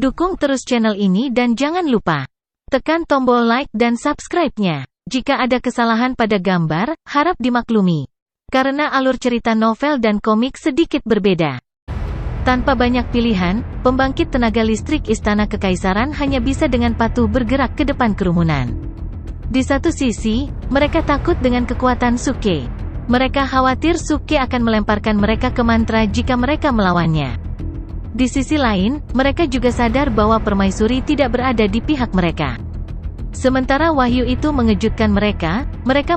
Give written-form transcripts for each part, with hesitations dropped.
Dukung terus channel ini dan jangan lupa tekan tombol like dan subscribe-nya. Jika ada kesalahan pada gambar, harap dimaklumi. Karena alur cerita novel dan komik sedikit berbeda. Tanpa banyak pilihan, pembangkit tenaga listrik Istana Kekaisaran hanya bisa dengan patuh bergerak ke depan kerumunan. Di satu sisi, mereka takut dengan kekuatan Suke. Mereka khawatir Suke akan melemparkan mereka ke mantra jika mereka melawannya. Di sisi lain, mereka juga sadar bahwa permaisuri tidak berada di pihak mereka. Sementara wahyu itu mengejutkan mereka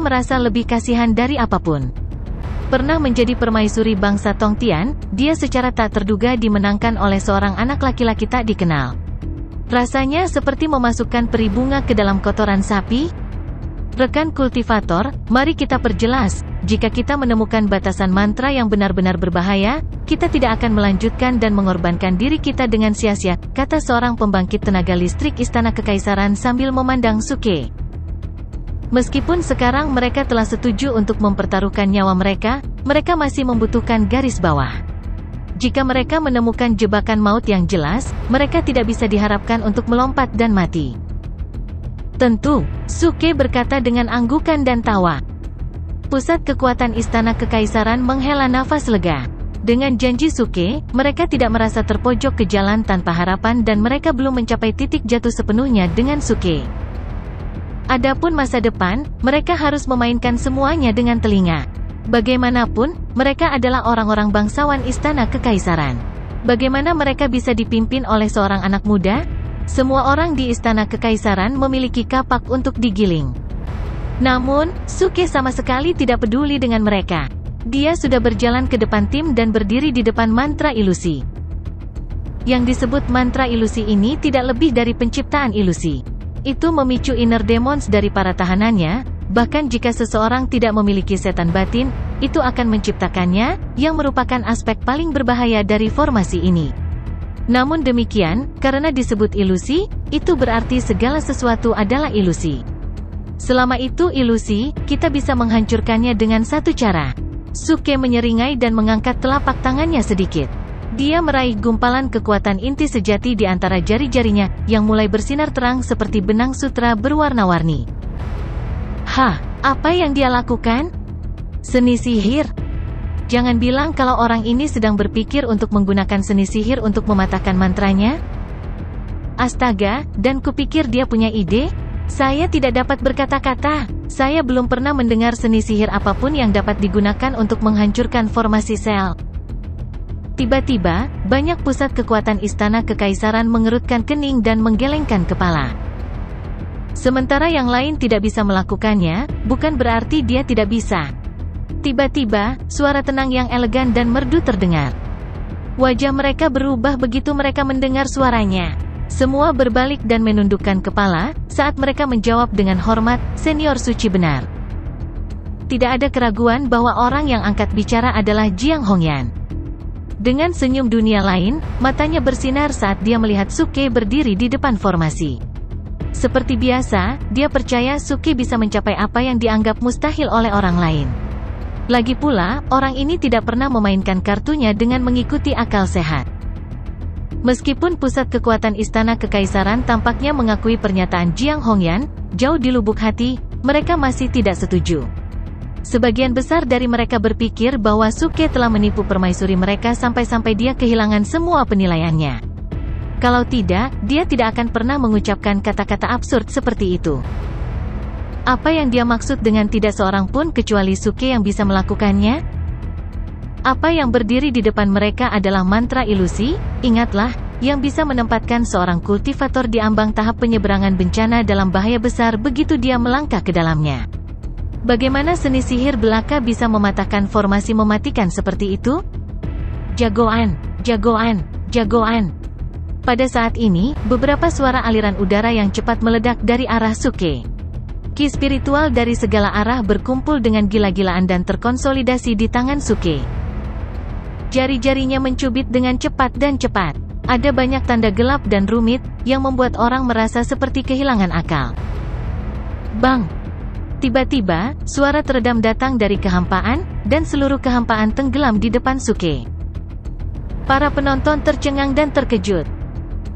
merasa lebih kasihan dari apapun. Pernah menjadi permaisuri bangsa Tongtian, dia secara tak terduga dimenangkan oleh seorang anak laki-laki tak dikenal. Rasanya seperti memasukkan peri bunga ke dalam kotoran sapi. Rekan kultivator, mari kita perjelas, jika kita menemukan batasan mantra yang benar-benar berbahaya, kita tidak akan melanjutkan dan mengorbankan diri kita dengan sia-sia, kata seorang pembangkit tenaga listrik Istana Kekaisaran sambil memandang Suke. Meskipun sekarang mereka telah setuju untuk mempertaruhkan nyawa mereka masih membutuhkan garis bawah. Jika mereka menemukan jebakan maut yang jelas, mereka tidak bisa diharapkan untuk melompat dan mati. Tentu, Suke berkata dengan anggukan dan tawa. Pusat kekuatan Istana Kekaisaran menghela nafas lega. Dengan janji Suke, mereka tidak merasa terpojok ke jalan tanpa harapan dan mereka belum mencapai titik jatuh sepenuhnya dengan Suke. Adapun masa depan, mereka harus memainkan semuanya dengan telinga. Bagaimanapun, mereka adalah orang-orang bangsawan Istana Kekaisaran. Bagaimana mereka bisa dipimpin oleh seorang anak muda? Semua orang di Istana Kekaisaran memiliki kapak untuk digiling. Namun, Suke sama sekali tidak peduli dengan mereka. Dia sudah berjalan ke depan tim dan berdiri di depan mantra ilusi. Yang disebut mantra ilusi ini tidak lebih dari penciptaan ilusi. Itu memicu inner demons dari para tahanannya, bahkan jika seseorang tidak memiliki setan batin, itu akan menciptakannya, yang merupakan aspek paling berbahaya dari formasi ini. Namun demikian, karena disebut ilusi, itu berarti segala sesuatu adalah ilusi. Selama itu ilusi, kita bisa menghancurkannya dengan satu cara. Suke menyeringai dan mengangkat telapak tangannya sedikit. Dia meraih gumpalan kekuatan inti sejati di antara jari-jarinya, yang mulai bersinar terang seperti benang sutra berwarna-warni. Hah, apa yang dia lakukan? Seni sihir? Jangan bilang kalau orang ini sedang berpikir untuk menggunakan seni sihir untuk mematahkan mantranya. Astaga, dan kupikir dia punya ide? Saya tidak dapat berkata-kata. Saya belum pernah mendengar seni sihir apapun yang dapat digunakan untuk menghancurkan formasi sel. Tiba-tiba, banyak pusat kekuatan Istana Kekaisaran mengerutkan kening dan menggelengkan kepala. Sementara yang lain tidak bisa melakukannya, bukan berarti dia tidak bisa. Tiba-tiba, suara tenang yang elegan dan merdu terdengar. Wajah mereka berubah begitu mereka mendengar suaranya. Semua berbalik dan menundukkan kepala, saat mereka menjawab dengan hormat, senior suci benar. Tidak ada keraguan bahwa orang yang angkat bicara adalah Jiang Hongyan. Dengan senyum dunia lain, matanya bersinar saat dia melihat Suke berdiri di depan formasi. Seperti biasa, dia percaya Suke bisa mencapai apa yang dianggap mustahil oleh orang lain. Lagi pula, orang ini tidak pernah memainkan kartunya dengan mengikuti akal sehat. Meskipun pusat kekuatan Istana Kekaisaran tampaknya mengakui pernyataan Jiang Hongyan, jauh di lubuk hati, mereka masih tidak setuju. Sebagian besar dari mereka berpikir bahwa Suke telah menipu permaisuri mereka sampai-sampai dia kehilangan semua penilaiannya. Kalau tidak, dia tidak akan pernah mengucapkan kata-kata absurd seperti itu. Apa yang dia maksud dengan tidak seorang pun kecuali Suke yang bisa melakukannya? Apa yang berdiri di depan mereka adalah mantra ilusi? Ingatlah, yang bisa menempatkan seorang kultivator di ambang tahap penyeberangan bencana dalam bahaya besar begitu dia melangkah ke dalamnya. Bagaimana seni sihir belaka bisa mematahkan formasi mematikan seperti itu? Jagoan, jagoan, jagoan. Pada saat ini, beberapa suara aliran udara yang cepat meledak dari arah Suke. Ki spiritual dari segala arah berkumpul dengan gila-gilaan dan terkonsolidasi di tangan Suke. Jari-jarinya mencubit dengan cepat dan cepat. Ada banyak tanda gelap dan rumit, yang membuat orang merasa seperti kehilangan akal. Bang! Tiba-tiba, suara teredam datang dari kehampaan, dan seluruh kehampaan tenggelam di depan Suke. Para penonton tercengang dan terkejut.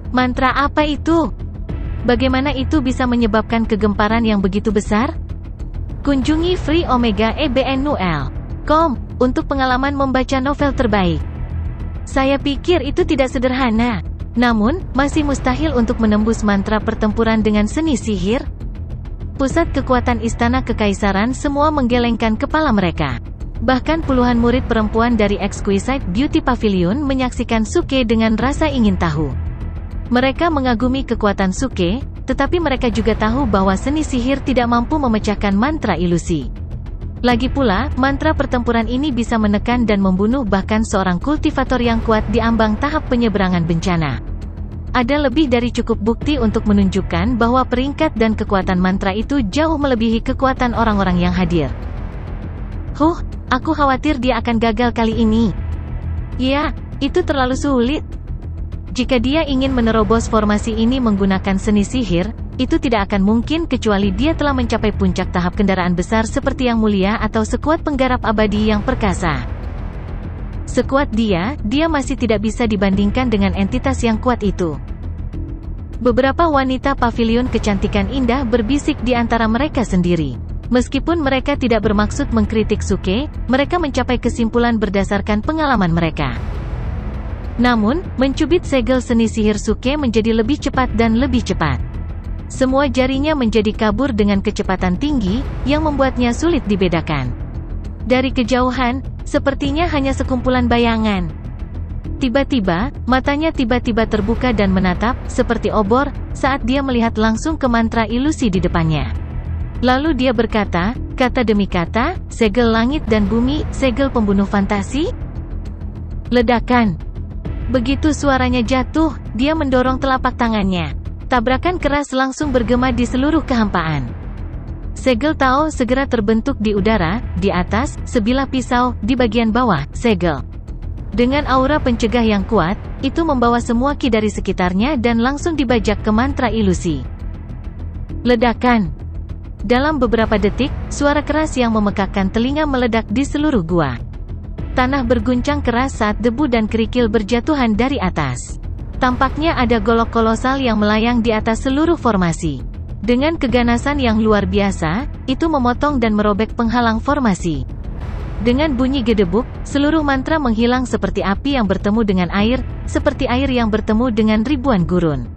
Mantra apa itu? Bagaimana itu bisa menyebabkan kegemparan yang begitu besar? Kunjungi freeomega.ebn.com untuk pengalaman membaca novel terbaik. Saya pikir itu tidak sederhana. Namun, masih mustahil untuk menembus mantra pertempuran dengan seni sihir. Pusat kekuatan Istana Kekaisaran semua menggelengkan kepala mereka. Bahkan puluhan murid perempuan dari Exquisite Beauty Pavilion menyaksikan Suke dengan rasa ingin tahu. Mereka mengagumi kekuatan Suke, tetapi mereka juga tahu bahwa seni sihir tidak mampu memecahkan mantra ilusi. Lagi pula, mantra pertempuran ini bisa menekan dan membunuh bahkan seorang kultivator yang kuat di ambang tahap penyeberangan bencana. Ada lebih dari cukup bukti untuk menunjukkan bahwa peringkat dan kekuatan mantra itu jauh melebihi kekuatan orang-orang yang hadir. Aku khawatir dia akan gagal kali ini. Ya, itu terlalu sulit. Jika dia ingin menerobos formasi ini menggunakan seni sihir, itu tidak akan mungkin kecuali dia telah mencapai puncak tahap kendaraan besar seperti yang mulia atau sekuat penggarap abadi yang perkasa. Sekuat dia masih tidak bisa dibandingkan dengan entitas yang kuat itu. Beberapa wanita pavilion kecantikan indah berbisik di antara mereka sendiri. Meskipun mereka tidak bermaksud mengkritik Suke, mereka mencapai kesimpulan berdasarkan pengalaman mereka. Namun, mencubit segel seni sihir Suke menjadi lebih cepat dan lebih cepat. Semua jarinya menjadi kabur dengan kecepatan tinggi, yang membuatnya sulit dibedakan. Dari kejauhan, sepertinya hanya sekumpulan bayangan. Tiba-tiba, matanya tiba-tiba terbuka dan menatap, seperti obor, saat dia melihat langsung ke mantra ilusi di depannya. Lalu dia berkata, kata demi kata, segel langit dan bumi, segel pembunuh fantasi? Ledakan. Begitu suaranya jatuh, dia mendorong telapak tangannya. Tabrakan keras langsung bergema di seluruh kehampaan. Segel Tao segera terbentuk di udara, di atas, sebilah pisau, di bagian bawah, segel. Dengan aura pencegah yang kuat, itu membawa semua ki dari sekitarnya dan langsung dibajak ke mantra ilusi. Ledakan. Dalam beberapa detik, suara keras yang memekakkan telinga meledak di seluruh gua. Tanah berguncang keras saat debu dan kerikil berjatuhan dari atas. Tampaknya ada golok kolosal yang melayang di atas seluruh formasi. Dengan keganasan yang luar biasa, itu memotong dan merobek penghalang formasi. Dengan bunyi gedebuk, seluruh mantra menghilang seperti api yang bertemu dengan air, seperti air yang bertemu dengan ribuan gurun.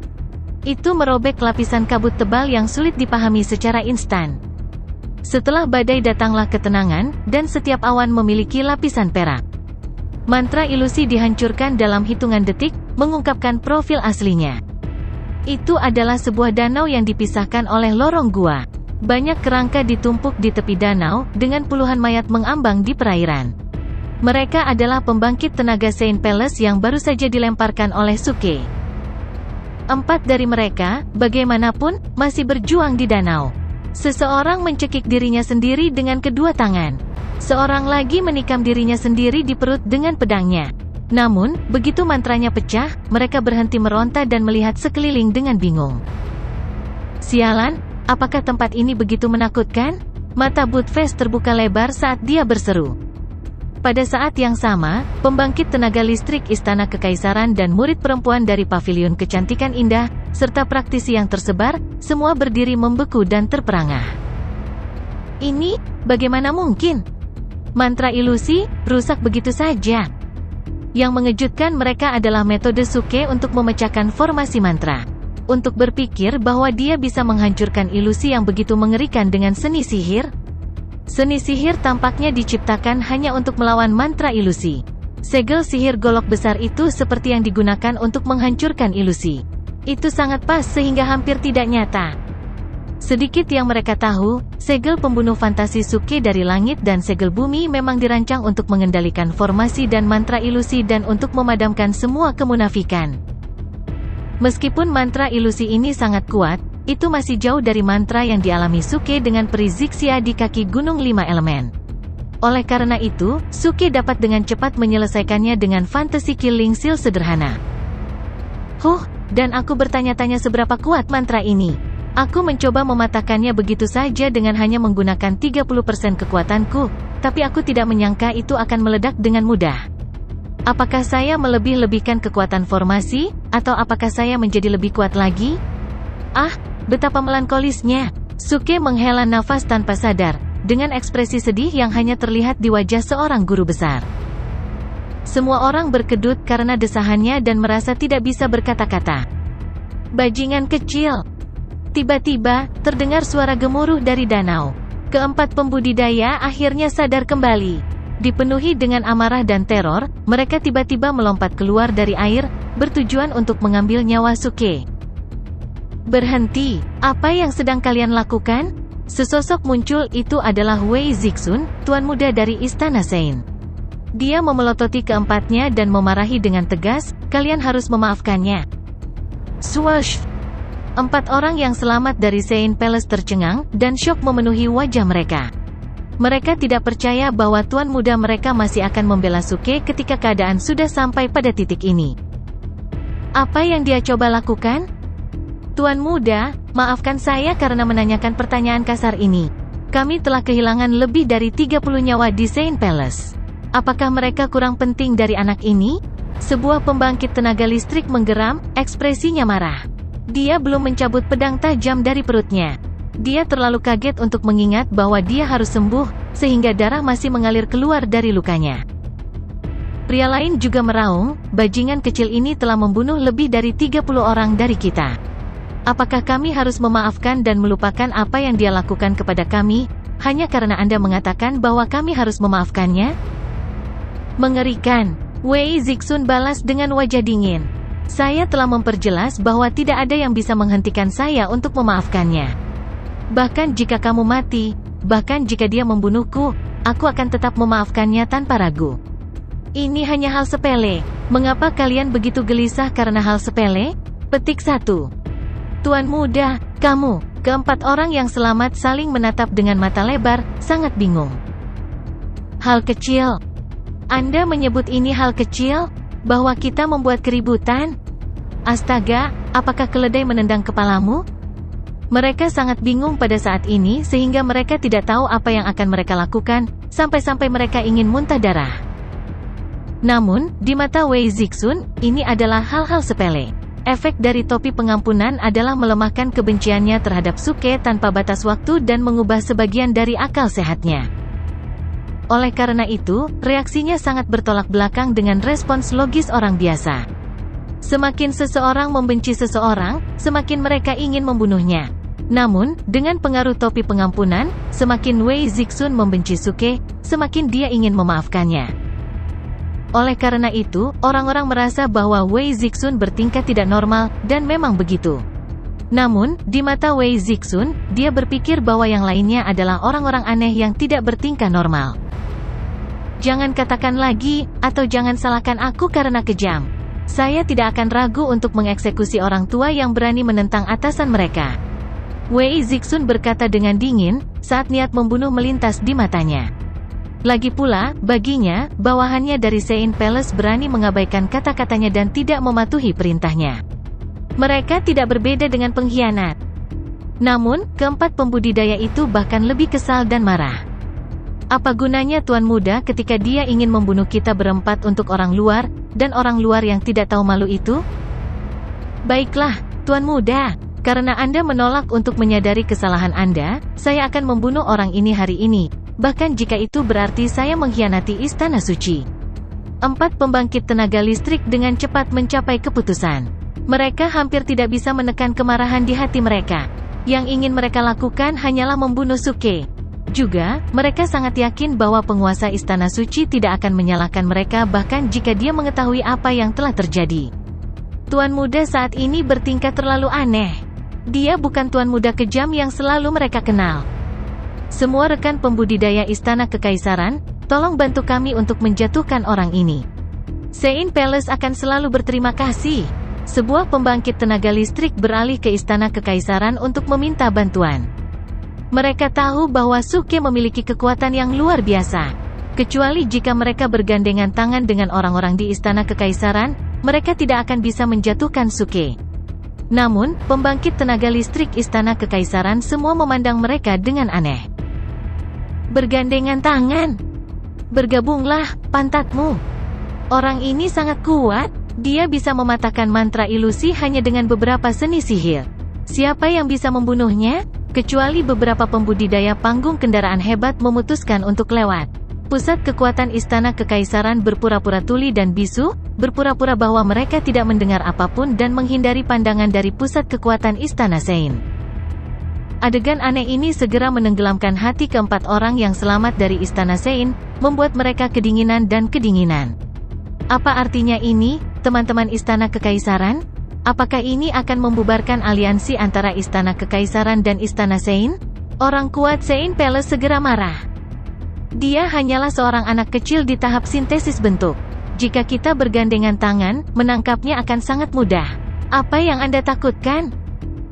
Itu merobek lapisan kabut tebal yang sulit dipahami secara instan. Setelah badai datanglah ketenangan, dan setiap awan memiliki lapisan perak. Mantra ilusi dihancurkan dalam hitungan detik, mengungkapkan profil aslinya. Itu adalah sebuah danau yang dipisahkan oleh lorong gua. Banyak kerangka ditumpuk di tepi danau, dengan puluhan mayat mengambang di perairan. Mereka adalah pembangkit tenaga Saint Palace yang baru saja dilemparkan oleh Suke. 4 dari mereka, bagaimanapun, masih berjuang di danau. Seseorang mencekik dirinya sendiri dengan kedua tangan. Seorang lagi menikam dirinya sendiri di perut dengan pedangnya. Namun, begitu mantranya pecah, mereka berhenti meronta dan melihat sekeliling dengan bingung. Sialan, apakah tempat ini begitu menakutkan? Mata Budfest terbuka lebar saat dia berseru. Pada saat yang sama, pembangkit tenaga listrik Istana Kekaisaran dan murid perempuan dari Pavilion Kecantikan Indah, serta praktisi yang tersebar, semua berdiri membeku dan terperangah. Ini, bagaimana mungkin? Mantra ilusi, rusak begitu saja. Yang mengejutkan mereka adalah metode Suke untuk memecahkan formasi mantra. Untuk berpikir bahwa dia bisa menghancurkan ilusi yang begitu mengerikan dengan seni sihir. Seni sihir tampaknya diciptakan hanya untuk melawan mantra ilusi. Segel sihir golok besar itu seperti yang digunakan untuk menghancurkan ilusi. Itu sangat pas sehingga hampir tidak nyata. Sedikit yang mereka tahu, segel pembunuh fantasi Suke dari langit dan segel bumi memang dirancang untuk mengendalikan formasi dan mantra ilusi dan untuk memadamkan semua kemunafikan. Meskipun mantra ilusi ini sangat kuat, itu masih jauh dari mantra yang dialami Suke dengan peri Zixia di kaki Gunung 5 Elemen. Oleh karena itu, Suke dapat dengan cepat menyelesaikannya dengan fantasy killing seal sederhana. Dan aku bertanya-tanya seberapa kuat mantra ini. Aku mencoba mematahkannya begitu saja dengan hanya menggunakan 30% kekuatanku, tapi aku tidak menyangka itu akan meledak dengan mudah. Apakah saya melebih-lebihkan kekuatan formasi, atau apakah saya menjadi lebih kuat lagi? Ah, betapa melankolisnya. Suke menghela nafas tanpa sadar, dengan ekspresi sedih yang hanya terlihat di wajah seorang guru besar. Semua orang berkedut karena desahannya dan merasa tidak bisa berkata-kata. Bajingan kecil. Tiba-tiba, terdengar suara gemuruh dari danau. Keempat pembudidaya akhirnya sadar kembali. Dipenuhi dengan amarah dan teror, mereka tiba-tiba melompat keluar dari air, bertujuan untuk mengambil nyawa Suke. Berhenti, apa yang sedang kalian lakukan? Sesosok muncul, itu adalah Wei Zixun, tuan muda dari Istana Sein. Dia memelototi keempatnya dan memarahi dengan tegas, kalian harus memaafkannya. Swoosh! 4 orang yang selamat dari Sein Palace tercengang, dan syok memenuhi wajah mereka. Mereka tidak percaya bahwa tuan muda mereka masih akan membela Suke ketika keadaan sudah sampai pada titik ini. Apa yang dia coba lakukan? Tuan muda, maafkan saya karena menanyakan pertanyaan kasar ini. Kami telah kehilangan lebih dari 30 nyawa di Sein Palace. Apakah mereka kurang penting dari anak ini? Sebuah pembangkit tenaga listrik menggeram, ekspresinya marah. Dia belum mencabut pedang tajam dari perutnya. Dia terlalu kaget untuk mengingat bahwa dia harus sembuh, sehingga darah masih mengalir keluar dari lukanya. Pria lain juga meraung, bajingan kecil ini telah membunuh lebih dari 30 orang dari kita. Apakah kami harus memaafkan dan melupakan apa yang dia lakukan kepada kami, hanya karena Anda mengatakan bahwa kami harus memaafkannya? Mengerikan. Wei Zixun balas dengan wajah dingin. Saya telah memperjelas bahwa tidak ada yang bisa menghentikan saya untuk memaafkannya. Bahkan jika kamu mati, bahkan jika dia membunuhku, aku akan tetap memaafkannya tanpa ragu. Ini hanya hal sepele. Mengapa kalian begitu gelisah karena hal sepele? Petik 1. Tuan muda, kamu. Keempat orang yang selamat saling menatap dengan mata lebar, sangat bingung. Hal kecil. Anda menyebut ini hal kecil? Bahwa kita membuat keributan? Astaga, apakah keledai menendang kepalamu? Mereka sangat bingung pada saat ini sehingga mereka tidak tahu apa yang akan mereka lakukan, sampai-sampai mereka ingin muntah darah. Namun, di mata Wei Zixun, ini adalah hal-hal sepele. Efek dari topi pengampunan adalah melemahkan kebenciannya terhadap Suke tanpa batas waktu dan mengubah sebagian dari akal sehatnya. Oleh karena itu, reaksinya sangat bertolak belakang dengan respons logis orang biasa. Semakin seseorang membenci seseorang, semakin mereka ingin membunuhnya. Namun, dengan pengaruh topi pengampunan, semakin Wei Zixun membenci Suke, semakin dia ingin memaafkannya. Oleh karena itu, orang-orang merasa bahwa Wei Zixun bertingkah tidak normal, dan memang begitu. Namun, di mata Wei Zixun, dia berpikir bahwa yang lainnya adalah orang-orang aneh yang tidak bertingkah normal. Jangan katakan lagi, atau jangan salahkan aku karena kejam. Saya tidak akan ragu untuk mengeksekusi orang tua yang berani menentang atasan mereka. Wei Zixun berkata dengan dingin, saat niat membunuh melintas di matanya. Lagi pula, baginya, bawahannya dari Sein Palace berani mengabaikan kata-katanya dan tidak mematuhi perintahnya. Mereka tidak berbeda dengan pengkhianat. Namun, keempat pembudidaya itu bahkan lebih kesal dan marah. Apa gunanya tuan muda ketika dia ingin membunuh kita berempat untuk orang luar, dan orang luar yang tidak tahu malu itu? Baiklah, tuan muda. Karena Anda menolak untuk menyadari kesalahan Anda, saya akan membunuh orang ini hari ini, bahkan jika itu berarti saya mengkhianati Istana Suci. 4 pembangkit tenaga listrik dengan cepat mencapai keputusan. Mereka hampir tidak bisa menekan kemarahan di hati mereka. Yang ingin mereka lakukan hanyalah membunuh Suke. Juga, mereka sangat yakin bahwa penguasa Istana Suci tidak akan menyalahkan mereka bahkan jika dia mengetahui apa yang telah terjadi. Tuan muda saat ini bertingkah terlalu aneh. Dia bukan tuan muda kejam yang selalu mereka kenal. Semua rekan pembudidaya Istana Kekaisaran, tolong bantu kami untuk menjatuhkan orang ini. Sein Palace akan selalu berterima kasih. Sebuah pembangkit tenaga listrik beralih ke Istana Kekaisaran untuk meminta bantuan. Mereka tahu bahwa Suke memiliki kekuatan yang luar biasa. Kecuali jika mereka bergandengan tangan dengan orang-orang di Istana Kekaisaran, mereka tidak akan bisa menjatuhkan Suke. Namun, pembangkit tenaga listrik Istana Kekaisaran semua memandang mereka dengan aneh. Bergandengan tangan. Bergabunglah, pantatmu. Orang ini sangat kuat. Dia bisa mematahkan mantra ilusi hanya dengan beberapa seni sihir. Siapa yang bisa membunuhnya? Kecuali beberapa pembudidaya panggung kendaraan hebat memutuskan untuk lewat. Pusat kekuatan Istana Kekaisaran berpura-pura tuli dan bisu, berpura-pura bahwa mereka tidak mendengar apapun dan menghindari pandangan dari pusat kekuatan Istana Sein. Adegan aneh ini segera menenggelamkan hati keempat orang yang selamat dari Istana Sein, membuat mereka kedinginan dan kedinginan. Apa artinya ini, teman-teman Istana Kekaisaran? Apakah ini akan membubarkan aliansi antara Istana Kekaisaran dan Istana Sein? Orang kuat Sein Palace segera marah. Dia hanyalah seorang anak kecil di tahap sintesis bentuk. Jika kita bergandengan tangan, menangkapnya akan sangat mudah. Apa yang Anda takutkan?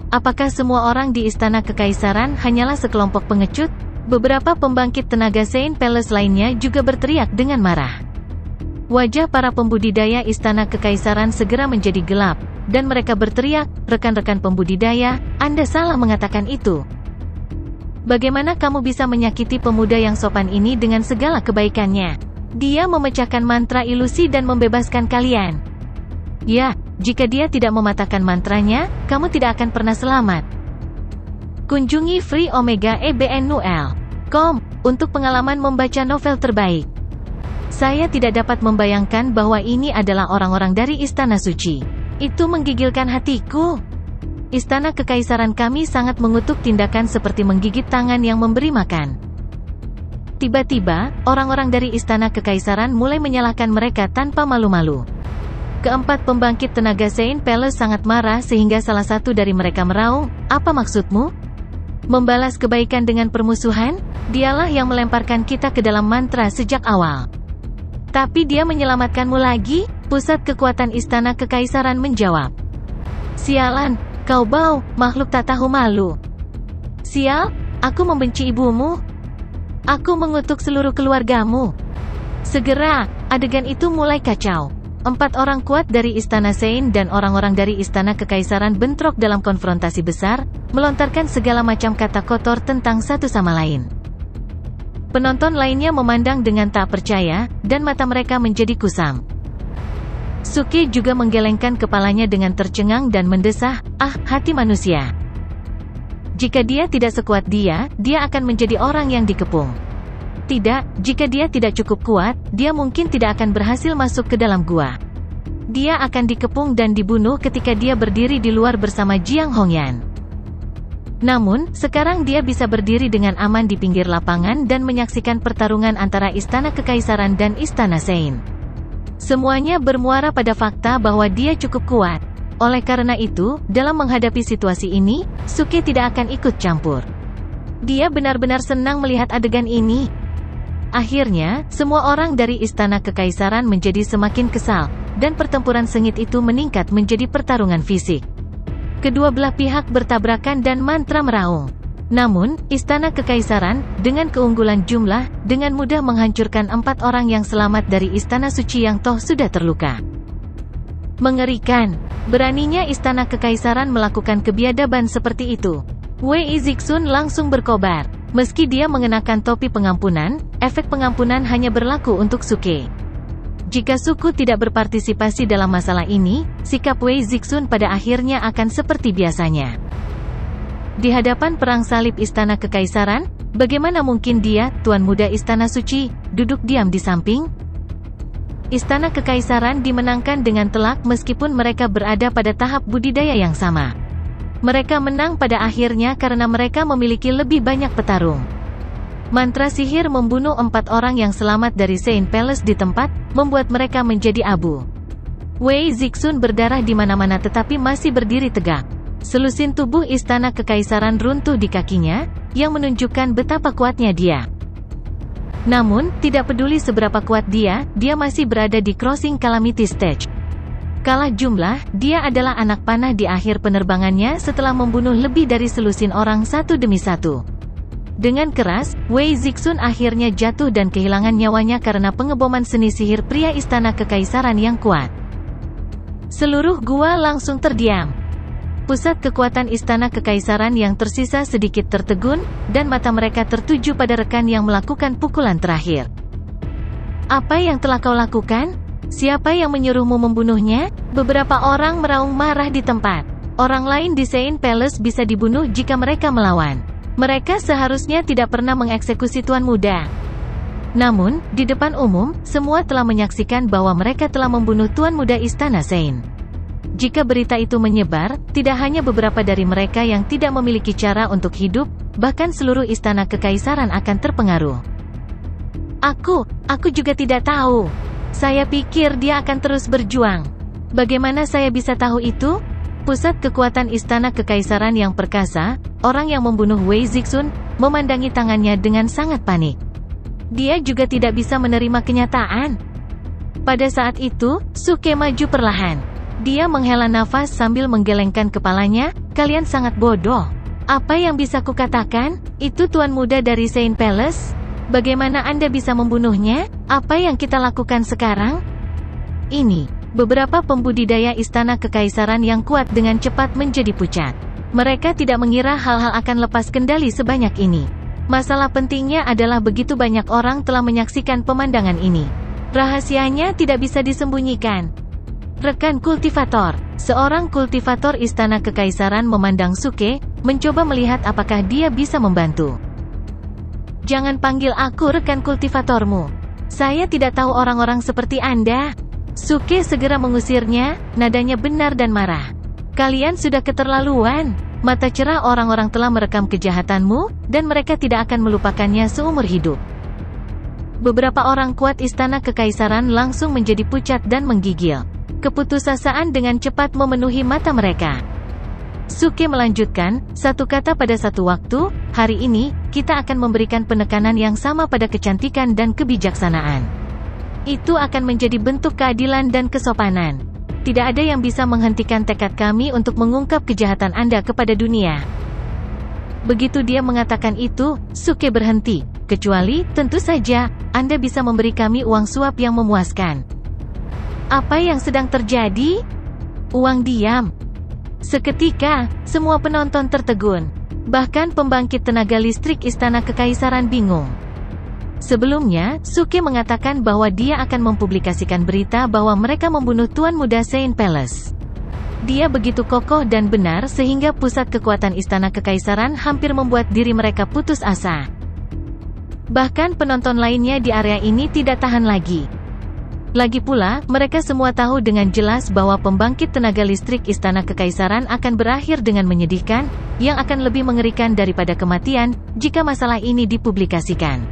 Apakah semua orang di Istana Kekaisaran hanyalah sekelompok pengecut? Beberapa pembangkit tenaga Sein Palace lainnya juga berteriak dengan marah. Wajah para pembudidaya Istana Kekaisaran segera menjadi gelap, dan mereka berteriak, "Rekan-rekan pembudidaya, Anda salah mengatakan itu. Bagaimana kamu bisa menyakiti pemuda yang sopan ini dengan segala kebaikannya? Dia memecahkan mantra ilusi dan membebaskan kalian. Ya, jika dia tidak mematahkan mantranya, kamu tidak akan pernah selamat." Kunjungi freeomega.ebn.com untuk pengalaman membaca novel terbaik. Saya tidak dapat membayangkan bahwa ini adalah orang-orang dari Istana Suci. Itu menggigilkan hatiku. Istana Kekaisaran kami sangat mengutuk tindakan seperti menggigit tangan yang memberi makan. Tiba-tiba, orang-orang dari Istana Kekaisaran mulai menyalahkan mereka tanpa malu-malu. Keempat pembangkit tenaga Sein Palace sangat marah sehingga salah satu dari mereka meraung, "Apa maksudmu? Membalas kebaikan dengan permusuhan? Dialah yang melemparkan kita ke dalam mantra sejak awal. Tapi dia menyelamatkanmu lagi?" Pusat kekuatan Istana Kekaisaran menjawab. "Sialan, kau bau, makhluk tak tahu malu. Sial, aku membenci ibumu. Aku mengutuk seluruh keluargamu." Segera, adegan itu mulai kacau. 4 orang kuat dari Istana Sein dan orang-orang dari Istana Kekaisaran bentrok dalam konfrontasi besar, melontarkan segala macam kata kotor tentang satu sama lain. Penonton lainnya memandang dengan tak percaya, dan mata mereka menjadi kusam. Suke juga menggelengkan kepalanya dengan tercengang dan mendesah, "Ah, hati manusia. Jika dia tidak sekuat dia akan menjadi orang yang dikepung. Tidak, jika dia tidak cukup kuat, dia mungkin tidak akan berhasil masuk ke dalam gua. Dia akan dikepung dan dibunuh ketika dia berdiri di luar bersama Jiang Hongyan. Namun, sekarang dia bisa berdiri dengan aman di pinggir lapangan dan menyaksikan pertarungan antara Istana Kekaisaran dan Istana Sein. Semuanya bermuara pada fakta bahwa dia cukup kuat. Oleh karena itu, dalam menghadapi situasi ini, Suke tidak akan ikut campur. Dia benar-benar senang melihat adegan ini. Akhirnya, semua orang dari Istana Kekaisaran menjadi semakin kesal, dan pertempuran sengit itu meningkat menjadi pertarungan fisik. Kedua belah pihak bertabrakan dan mantra meraung. Namun, Istana Kekaisaran, dengan keunggulan jumlah, dengan mudah menghancurkan 4 orang yang selamat dari Istana Suci yang toh sudah terluka. Mengerikan. Beraninya Istana Kekaisaran melakukan kebiadaban seperti itu. Wei Zixun langsung berkobar. Meski dia mengenakan topi pengampunan, efek pengampunan hanya berlaku untuk Suke. Jika suku tidak berpartisipasi dalam masalah ini, sikap Wei Zixun pada akhirnya akan seperti biasanya. Di hadapan perang salib Istana Kekaisaran, bagaimana mungkin dia, Tuan Muda Istana Suci, duduk diam di samping? Istana Kekaisaran dimenangkan dengan telak meskipun mereka berada pada tahap budidaya yang sama. Mereka menang pada akhirnya karena mereka memiliki lebih banyak petarung. Mantra sihir membunuh 4 orang yang selamat dari Sein Palace di tempat, membuat mereka menjadi abu. Wei Zixun berdarah di mana-mana tetapi masih berdiri tegak. Selusin tubuh Istana Kekaisaran runtuh di kakinya, yang menunjukkan betapa kuatnya dia. Namun, tidak peduli seberapa kuat dia masih berada di Crossing Calamity Stage. Kalah jumlah, dia adalah anak panah di akhir penerbangannya setelah membunuh lebih dari selusin orang satu demi satu. Dengan keras, Wei Zixun akhirnya jatuh dan kehilangan nyawanya karena pengeboman seni sihir pria Istana Kekaisaran yang kuat. Seluruh gua langsung terdiam. Pusat kekuatan Istana Kekaisaran yang tersisa sedikit tertegun, dan mata mereka tertuju pada rekan yang melakukan pukulan terakhir. "Apa yang telah kau lakukan?" Siapa yang menyuruhmu membunuhnya? Beberapa orang meraung marah di tempat. Orang lain di Saint Palace bisa dibunuh jika mereka melawan. Mereka seharusnya tidak pernah mengeksekusi Tuan Muda. Namun, di depan umum, semua telah menyaksikan bahwa mereka telah membunuh Tuan Muda Istana Saint. Jika berita itu menyebar, tidak hanya beberapa dari mereka yang tidak memiliki cara untuk hidup, bahkan seluruh istana kekaisaran akan terpengaruh. Aku juga tidak tahu. Saya pikir dia akan terus berjuang. Bagaimana saya bisa tahu itu? Pusat kekuatan istana kekaisaran yang perkasa, orang yang membunuh Wei Zixun, memandangi tangannya dengan sangat panik. Dia juga tidak bisa menerima kenyataan. Pada saat itu, Suke maju perlahan. Dia menghela nafas sambil menggelengkan kepalanya. Kalian sangat bodoh. Apa yang bisa kukatakan? Itu Tuan Muda dari Saint Palace? Bagaimana Anda bisa membunuhnya? Apa yang kita lakukan sekarang? Ini. Beberapa pembudidaya istana kekaisaran yang kuat dengan cepat menjadi pucat. Mereka tidak mengira hal-hal akan lepas kendali sebanyak ini. Masalah pentingnya adalah begitu banyak orang telah menyaksikan pemandangan ini. Rahasianya tidak bisa disembunyikan. Rekan kultivator. Seorang kultivator istana kekaisaran memandang Suke, mencoba melihat apakah dia bisa membantu. Jangan panggil aku rekan kultivatormu. Saya tidak tahu orang-orang seperti Anda. Suke segera mengusirnya, nadanya benar dan marah. Kalian sudah keterlaluan. Mata cerah orang-orang telah merekam kejahatanmu, dan mereka tidak akan melupakannya seumur hidup. Beberapa orang kuat istana kekaisaran langsung menjadi pucat dan menggigil. Keputusasaan dengan cepat memenuhi mata mereka. Suke melanjutkan, satu kata pada satu waktu, hari ini, kita akan memberikan penekanan yang sama pada kecantikan dan kebijaksanaan. Itu akan menjadi bentuk keadilan dan kesopanan. Tidak ada yang bisa menghentikan tekad kami untuk mengungkap kejahatan Anda kepada dunia. Begitu dia mengatakan itu, Suke berhenti. Kecuali, tentu saja, Anda bisa memberi kami uang suap yang memuaskan. Apa yang sedang terjadi? Uang diam. Seketika, semua penonton tertegun. Bahkan pembangkit tenaga listrik istana kekaisaran bingung. Sebelumnya, Suke mengatakan bahwa dia akan mempublikasikan berita bahwa mereka membunuh Tuan Muda Saint Palace. Dia begitu kokoh dan benar sehingga pusat kekuatan istana kekaisaran hampir membuat diri mereka putus asa. Bahkan penonton lainnya di area ini tidak tahan lagi. Lagi pula, mereka semua tahu dengan jelas bahwa pembangkit tenaga listrik istana kekaisaran akan berakhir dengan menyedihkan, yang akan lebih mengerikan daripada kematian, jika masalah ini dipublikasikan.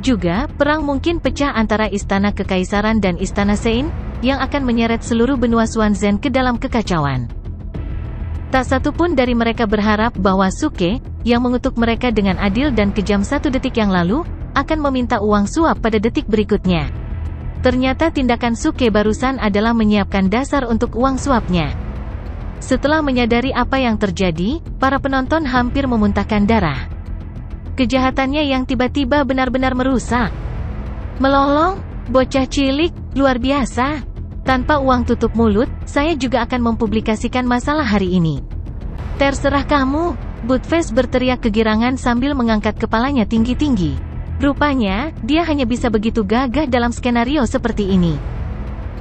Juga, perang mungkin pecah antara istana kekaisaran dan istana Saint, yang akan menyeret seluruh benua Xuanzhen ke dalam kekacauan. Tak satu pun dari mereka berharap bahwa Suke, yang mengutuk mereka dengan adil dan kejam 1 detik yang lalu, akan meminta uang suap pada detik berikutnya. Ternyata tindakan Suke barusan adalah menyiapkan dasar untuk uang suapnya. Setelah menyadari apa yang terjadi, para penonton hampir memuntahkan darah. Kejahatannya yang tiba-tiba benar-benar merusak. Melolong, bocah cilik, luar biasa. Tanpa uang tutup mulut, saya juga akan mempublikasikan masalah hari ini. Terserah kamu, Buttface berteriak kegirangan sambil mengangkat kepalanya tinggi-tinggi. Rupanya, dia hanya bisa begitu gagah dalam skenario seperti ini.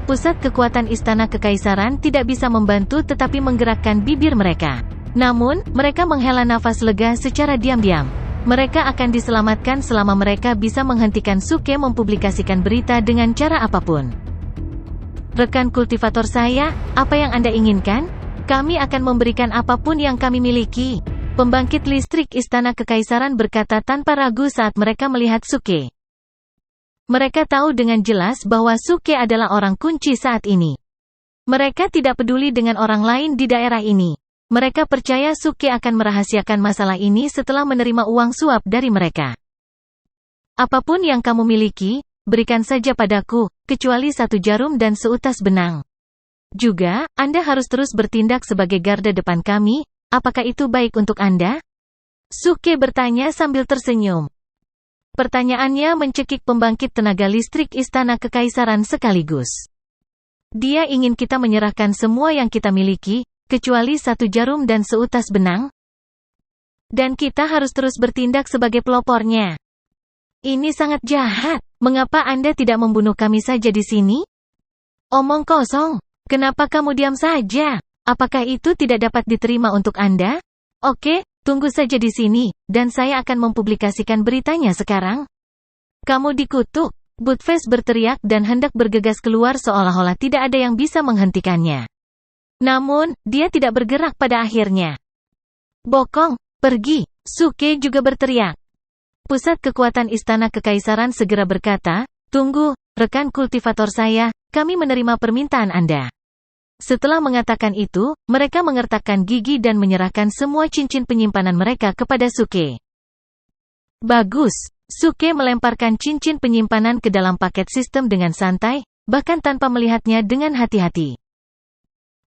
Pusat kekuatan istana kekaisaran tidak bisa membantu tetapi menggerakkan bibir mereka. Namun, mereka menghela nafas lega secara diam-diam. Mereka akan diselamatkan selama mereka bisa menghentikan Suke mempublikasikan berita dengan cara apapun. Rekan kultivator saya, apa yang Anda inginkan? Kami akan memberikan apapun yang kami miliki. Pembangkit listrik istana kekaisaran berkata tanpa ragu saat mereka melihat Suke. Mereka tahu dengan jelas bahwa Suke adalah orang kunci saat ini. Mereka tidak peduli dengan orang lain di daerah ini. Mereka percaya Suke akan merahasiakan masalah ini setelah menerima uang suap dari mereka. Apapun yang kamu miliki, berikan saja padaku, kecuali 1 jarum dan seutas benang. Juga, Anda harus terus bertindak sebagai garda depan kami. Apakah itu baik untuk Anda? Suke bertanya sambil tersenyum. Pertanyaannya mencekik pembangkit tenaga listrik istana kekaisaran sekaligus. Dia ingin kita menyerahkan semua yang kita miliki, kecuali 1 jarum dan seutas benang. Dan kita harus terus bertindak sebagai pelopornya. Ini sangat jahat. Mengapa Anda tidak membunuh kami saja di sini? Omong kosong. Kenapa kamu diam saja? Apakah itu tidak dapat diterima untuk Anda? Oke, tunggu saja di sini, dan saya akan mempublikasikan beritanya sekarang. Kamu dikutuk. Buttface berteriak dan hendak bergegas keluar seolah-olah tidak ada yang bisa menghentikannya. Namun, dia tidak bergerak pada akhirnya. Bokong, pergi. Suke juga berteriak. Pusat kekuatan Istana Kekaisaran segera berkata, tunggu, rekan kultivator saya, kami menerima permintaan Anda. Setelah mengatakan itu, mereka mengertakkan gigi dan menyerahkan semua cincin penyimpanan mereka kepada Suke. Bagus. Suke melemparkan cincin penyimpanan ke dalam paket sistem dengan santai, bahkan tanpa melihatnya dengan hati-hati.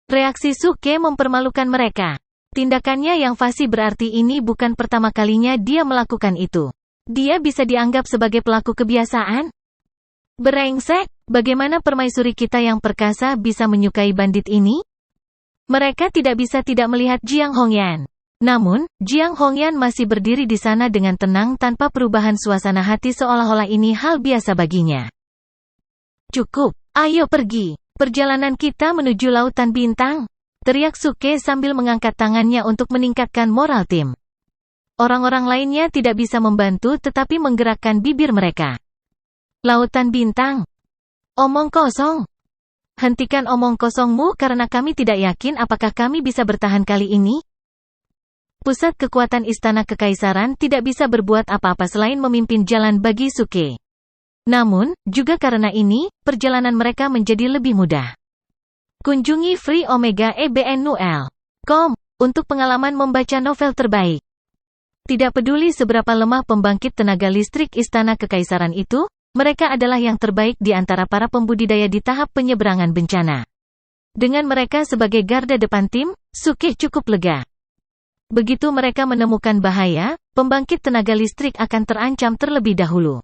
Reaksi Suke mempermalukan mereka. Tindakannya yang fasih berarti ini bukan pertama kalinya dia melakukan itu. Dia bisa dianggap sebagai pelaku kebiasaan? Brengsek, bagaimana permaisuri kita yang perkasa bisa menyukai bandit ini? Mereka tidak bisa tidak melihat Jiang Hongyan. Namun, Jiang Hongyan masih berdiri di sana dengan tenang tanpa perubahan suasana hati seolah-olah ini hal biasa baginya. Cukup, ayo pergi. Perjalanan kita menuju Lautan Bintang. Teriak Suke sambil mengangkat tangannya untuk meningkatkan moral tim. Orang-orang lainnya tidak bisa membantu tetapi menggerakkan bibir mereka. Lautan Bintang. Omong kosong. Hentikan omong kosongmu karena kami tidak yakin apakah kami bisa bertahan kali ini. Pusat kekuatan Istana Kekaisaran tidak bisa berbuat apa-apa selain memimpin jalan bagi Suke. Namun, juga karena ini, perjalanan mereka menjadi lebih mudah. Kunjungi freeomega.ebn.com untuk pengalaman membaca novel terbaik. Tidak peduli seberapa lemah pembangkit tenaga listrik Istana Kekaisaran itu, mereka adalah yang terbaik di antara para pembudidaya di tahap penyeberangan bencana. Dengan mereka sebagai garda depan tim, Suke cukup lega. Begitu mereka menemukan bahaya, pembangkit tenaga listrik akan terancam terlebih dahulu.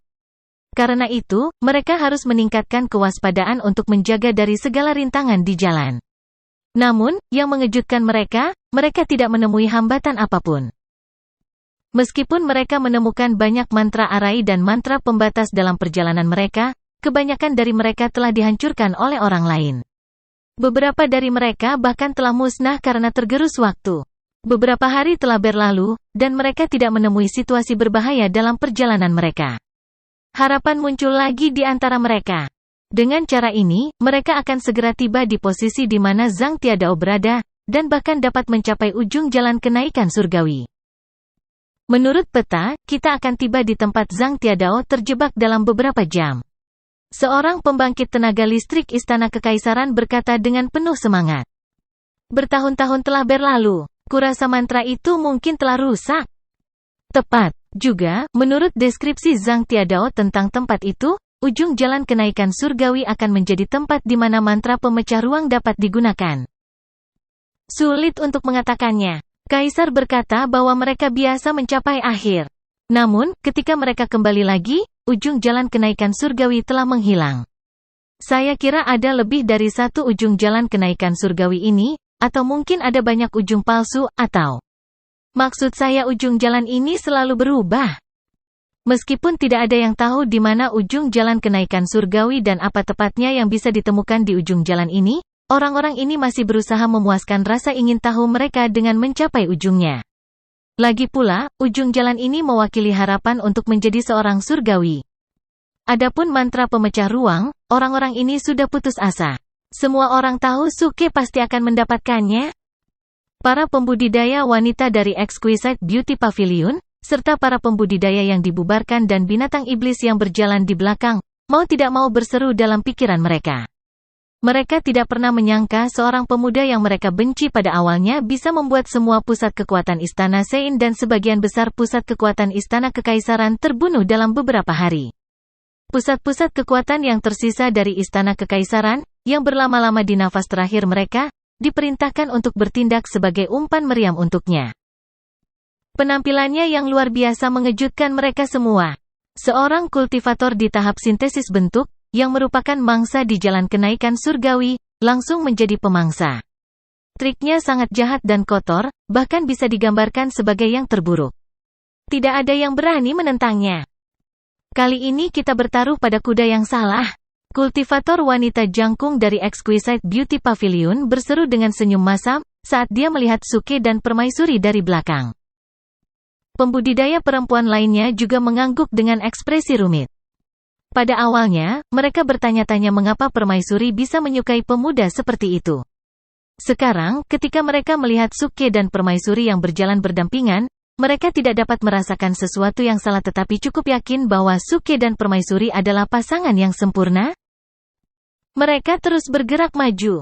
Karena itu, mereka harus meningkatkan kewaspadaan untuk menjaga dari segala rintangan di jalan. Namun, yang mengejutkan mereka tidak menemui hambatan apapun. Meskipun mereka menemukan banyak mantra arai dan mantra pembatas dalam perjalanan mereka, kebanyakan dari mereka telah dihancurkan oleh orang lain. Beberapa dari mereka bahkan telah musnah karena tergerus waktu. Beberapa hari telah berlalu, dan mereka tidak menemui situasi berbahaya dalam perjalanan mereka. Harapan muncul lagi di antara mereka. Dengan cara ini, mereka akan segera tiba di posisi di mana Zhang Tiadao berada, dan bahkan dapat mencapai ujung jalan kenaikan surgawi. Menurut peta, kita akan tiba di tempat Zhang Tiadao terjebak dalam beberapa jam. Seorang pembangkit tenaga listrik Istana Kekaisaran berkata dengan penuh semangat. Bertahun-tahun telah berlalu. Kurasa mantra itu mungkin telah rusak. Tepat. Juga, menurut deskripsi Zhang Tiadao tentang tempat itu, ujung jalan kenaikan surgawi akan menjadi tempat di mana mantra pemecah ruang dapat digunakan. Sulit untuk mengatakannya. Kaisar berkata bahwa mereka biasa mencapai akhir. Namun, ketika mereka kembali lagi, ujung jalan kenaikan surgawi telah menghilang. Saya kira ada lebih dari satu ujung jalan kenaikan surgawi ini, atau mungkin ada banyak ujung palsu, atau maksud saya ujung jalan ini selalu berubah. Meskipun tidak ada yang tahu di mana ujung jalan kenaikan surgawi dan apa tepatnya yang bisa ditemukan di ujung jalan ini, orang-orang ini masih berusaha memuaskan rasa ingin tahu mereka dengan mencapai ujungnya. Lagi pula, ujung jalan ini mewakili harapan untuk menjadi seorang surgawi. Adapun mantra pemecah ruang, orang-orang ini sudah putus asa. Semua orang tahu Suke pasti akan mendapatkannya. Para pembudidaya wanita dari Exquisite Beauty Pavilion, serta para pembudidaya yang dibubarkan dan binatang iblis yang berjalan di belakang, mau tidak mau berseru dalam pikiran mereka. Mereka tidak pernah menyangka seorang pemuda yang mereka benci pada awalnya bisa membuat semua pusat kekuatan Istana Sein dan sebagian besar pusat kekuatan Istana Kekaisaran terbunuh dalam beberapa hari. Pusat-pusat kekuatan yang tersisa dari Istana Kekaisaran, yang berlama-lama di nafas terakhir mereka, diperintahkan untuk bertindak sebagai umpan meriam untuknya. Penampilannya yang luar biasa mengejutkan mereka semua. Seorang kultivator di tahap sintesis bentuk, yang merupakan mangsa di jalan kenaikan surgawi, langsung menjadi pemangsa. Triknya sangat jahat dan kotor, bahkan bisa digambarkan sebagai yang terburuk. Tidak ada yang berani menentangnya. Kali ini kita bertaruh pada kuda yang salah. Kultivator wanita jangkung dari Exquisite Beauty Pavilion berseru dengan senyum masam saat dia melihat Suke dan permaisuri dari belakang. Pembudidaya perempuan lainnya juga mengangguk dengan ekspresi rumit. Pada awalnya, mereka bertanya-tanya mengapa permaisuri bisa menyukai pemuda seperti itu. Sekarang, ketika mereka melihat Suke dan permaisuri yang berjalan berdampingan, mereka tidak dapat merasakan sesuatu yang salah tetapi cukup yakin bahwa Suke dan permaisuri adalah pasangan yang sempurna. Mereka terus bergerak maju.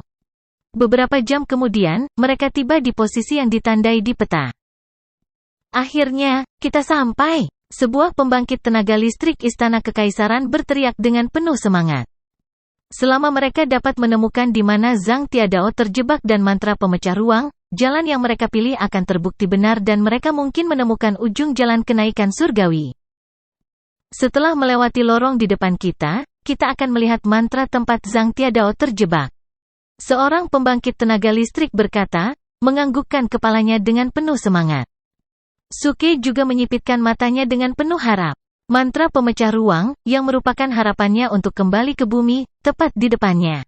Beberapa jam kemudian, mereka tiba di posisi yang ditandai di peta. Akhirnya, kita sampai. Sebuah pembangkit tenaga listrik Istana Kekaisaran berteriak dengan penuh semangat. Selama mereka dapat menemukan di mana Zhang Tiadao terjebak dan mantra pemecah ruang, jalan yang mereka pilih akan terbukti benar dan mereka mungkin menemukan ujung jalan kenaikan surgawi. Setelah melewati lorong di depan kita akan melihat mantra tempat Zhang Tiadao terjebak. Seorang pembangkit tenaga listrik berkata, menganggukkan kepalanya dengan penuh semangat. Suke juga menyipitkan matanya dengan penuh harap. Mantra pemecah ruang, yang merupakan harapannya untuk kembali ke bumi, tepat di depannya.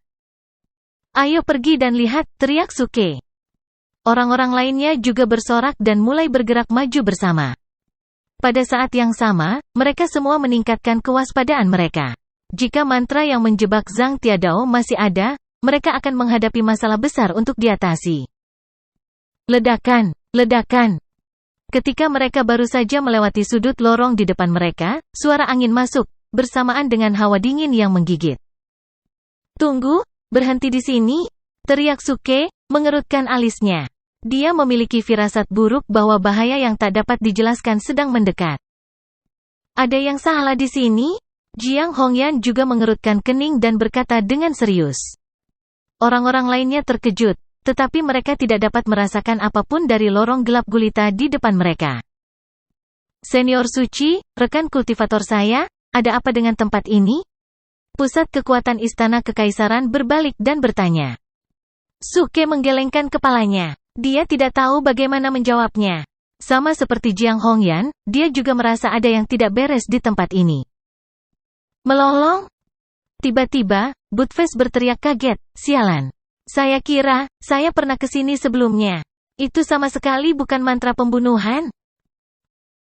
Ayo pergi dan lihat, teriak Suke. Orang-orang lainnya juga bersorak dan mulai bergerak maju bersama. Pada saat yang sama, mereka semua meningkatkan kewaspadaan mereka. Jika mantra yang menjebak Zhang Tiadao masih ada, mereka akan menghadapi masalah besar untuk diatasi. Ledakan, ledakan. Ketika mereka baru saja melewati sudut lorong di depan mereka, suara angin masuk, bersamaan dengan hawa dingin yang menggigit. Tunggu, berhenti di sini, teriak Suke, mengerutkan alisnya. Dia memiliki firasat buruk bahwa bahaya yang tak dapat dijelaskan sedang mendekat. Ada yang salah di sini? Jiang Hongyan juga mengerutkan kening dan berkata dengan serius. Orang-orang lainnya terkejut. Tetapi mereka tidak dapat merasakan apapun dari lorong gelap gulita di depan mereka. Senior Suci, rekan kultivator saya, ada apa dengan tempat ini? Pusat kekuatan Istana Kekaisaran berbalik dan bertanya. Suke menggelengkan kepalanya. Dia tidak tahu bagaimana menjawabnya. Sama seperti Jiang Hongyan, dia juga merasa ada yang tidak beres di tempat ini. Melolong? Tiba-tiba, Butfest berteriak kaget, sialan. Saya kira, saya pernah ke sini sebelumnya. Itu sama sekali bukan mantra pembunuhan.